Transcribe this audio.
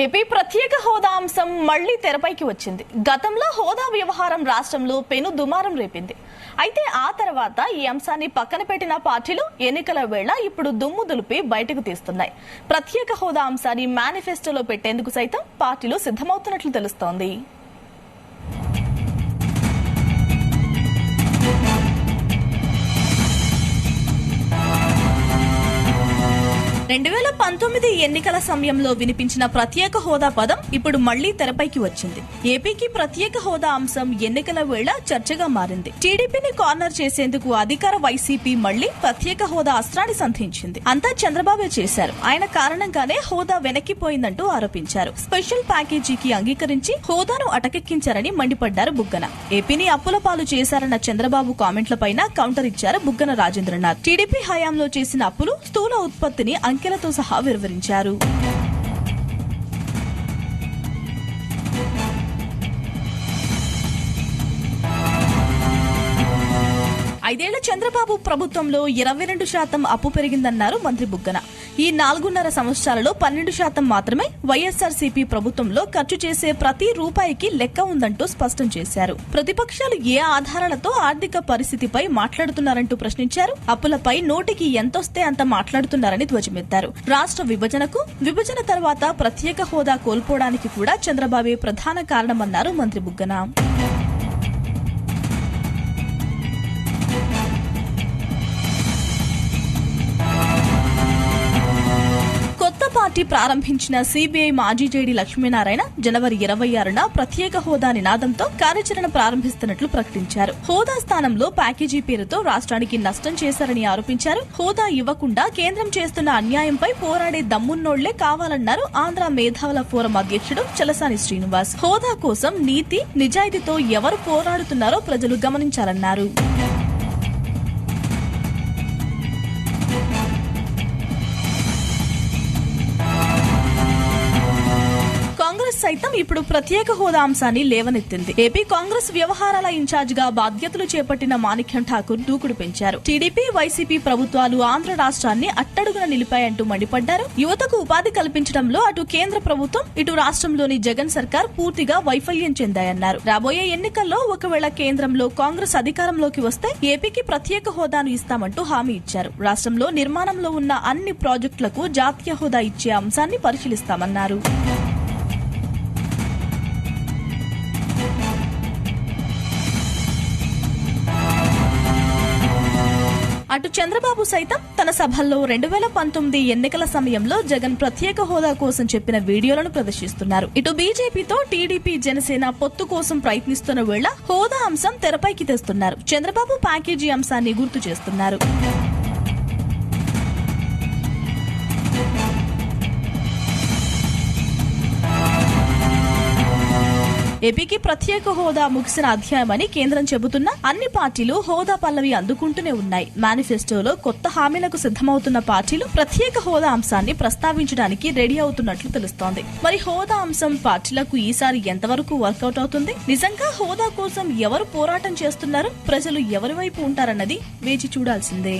AP ప్రత్యేక హోదా అంశం మళ్లీ తెరపైకి వచ్చింది. గతంలో హోదా వ్యవహారం రాష్ట్రంలో పెను దుమారం రేపింది. అయితే ఆ తర్వాత ఈ అంశాన్ని పక్కన పెట్టిన పార్టీలు ఎన్నికల వేళ ఇప్పుడు దుమ్ము దులిపి బయటకు తీస్తున్నాయి. ప్రత్యేక హోదా అంశాన్ని మేనిఫెస్టోలో పెట్టేందుకు సైతం పార్టీలు సిద్ధమవుతున్నట్లు తెలుస్తోంది. 2019 ఎన్నికల సమయంలో వినిపించిన ప్రత్యేక హోదా పదం ఇప్పుడు మళ్లీ తెరపైకి వచ్చింది. ఏపీకి ప్రత్యేక హోదా అంశం ఎన్నికల వేళ చర్చగా మారింది. టీడీపీని కార్నర్ చేసేందుకు అధికార వైసీపీ మళ్లీ ప్రత్యేక హోదా అస్త్రాన్ని సంధించింది. అంతా చంద్రబాబే చేశారు, ఆయన కారణంగానే హోదా వెనక్కిపోయిందంటూ ఆరోపించారు. స్పెషల్ ప్యాకేజీకి అంగీకరించి హోదాను అటకెక్కించారని మండిపడ్డారు బుగ్గన. ఏపీని అప్పుల పాలు చేశారన్న చంద్రబాబు కామెంట్లపైన కౌంటర్ ఇచ్చారు బుగ్గన రాజేంద్రనాథ్. టీడీపీ హయాంలో చేసిన అప్పులు, స్థూల ఉత్పత్తిని అంకెలతో సహా వివరించారు. ఐదేళ్ల చంద్రబాబు ప్రభుత్వంలో 22% అప్పు పెరిగిందన్నారు మంత్రి బుగ్గన. ఈ 4.5 సంవత్సరాలలో 12% మాత్రమే వైఎస్ఆర్సీపీ ప్రభుత్వంలో ఖర్చు చేసే ప్రతి రూపాయికి లెక్క ఉందంటూ స్పష్టం చేశారు. ప్రతిపక్షాలు ఏ ఆధారాలతో ఆర్థిక పరిస్థితిపై మాట్లాడుతున్నారంటూ ప్రశ్నించారు. అప్పులపై నోటికి ఎంతొస్తే అంత మాట్లాడుతున్నారని ధ్వజమెత్తారు. రాష్ట్ర విభజన తర్వాత ప్రత్యేక హోదా కోల్పోవడానికి కూడా చంద్రబాబే ప్రధాన కారణమన్నారు మంత్రి బుగ్గన. పార్టీ ప్రారంభించిన సిబిఐ మాజీ జేడీ లక్ష్మీనారాయణ జనవరి 26న ప్రత్యేక హోదా నినాదంతో కార్యాచరణ ప్రారంభిస్తున్నట్లు ప్రకటించారు. హోదా స్థానంలో ప్యాకేజీ పేరుతో రాష్ట్రానికి నష్టం చేశారని ఆరోపించారు. హోదా ఇవ్వకుండా కేంద్రం చేస్తున్న అన్యాయంపై పోరాడే దమ్మున్నోళ్లే కావాలన్నారు ఆంధ్ర మేధావుల ఫోరం అధ్యక్షుడు చలసాని శ్రీనివాస్. హోదా కోసం నీతి, నిజాయితీతో ఎవరు పోరాడుతున్నారో ప్రజలు గమనించాలన్నారు. కాంగ్రెస్ సైతం ఇప్పుడు ప్రత్యేక హోదా అంశాన్ని లేవనెత్తింది. ఏపీ కాంగ్రెస్ వ్యవహారాల ఇన్ఛార్జ్ గా బాధ్యతలు చేపట్టిన మాణిక్యం ఠాకూర్ దూకుడు పెంచారు. టీడీపీ, వైసీపీ ప్రభుత్వాలు ఆంధ్ర రాష్ట్రాన్ని అట్టడుగున నిలిపాయంటూ మండిపడ్డారు. యువతకు ఉపాధి కల్పించడంలో అటు కేంద్ర ప్రభుత్వం, ఇటు రాష్ట్రంలోని జగన్ సర్కార్ పూర్తిగా వైఫల్యం చెందాయన్నారు. రాబోయే ఎన్నికల్లో ఒకవేళ కేంద్రంలో కాంగ్రెస్ అధికారంలోకి వస్తే ఏపీకి ప్రత్యేక హోదాను ఇస్తామంటూ హామీ ఇచ్చారు. రాష్ట్రంలో నిర్మాణంలో ఉన్న అన్ని ప్రాజెక్టులకు జాతీయ హోదా ఇచ్చే అంశాన్ని పరిశీలిస్తామన్నారు. అటు చంద్రబాబు సైతం తన సభల్లో 2019 ఎన్నికల సమయంలో జగన్ ప్రత్యేక హోదా కోసం చెప్పిన వీడియోలను ప్రదర్శిస్తున్నారు. ఇటు బీజేపీతో టీడీపీ, జనసేన పొత్తు కోసం ప్రయత్నిస్తున్న వేళ హోదా అంశం తెరపైకి తెస్తున్నారు. చంద్రబాబు ప్యాకేజీ అంశాన్ని గుర్తు చేస్తున్నారు. ఏపీకి ప్రత్యేక హోదా ముగిసిన అధ్యాయమని కేంద్రం చెబుతున్నా అన్ని పార్టీలు హోదా పల్లవి అందుకుంటూనే ఉన్నాయి. మేనిఫెస్టోలో కొత్త హామీలకు సిద్ధమవుతున్న పార్టీలు ప్రత్యేక హోదా అంశాన్ని ప్రస్తావించడానికి రెడీ అవుతున్నట్లు తెలుస్తోంది. మరి హోదా అంశం పార్టీలకు ఈసారి ఎంతవరకు వర్కౌట్ అవుతుంది? నిజంగా హోదా కోసం ఎవరు పోరాటం చేస్తున్నారు? ప్రజలు ఎవరి వైపు ఉంటారన్నది వేచి చూడాల్సిందే.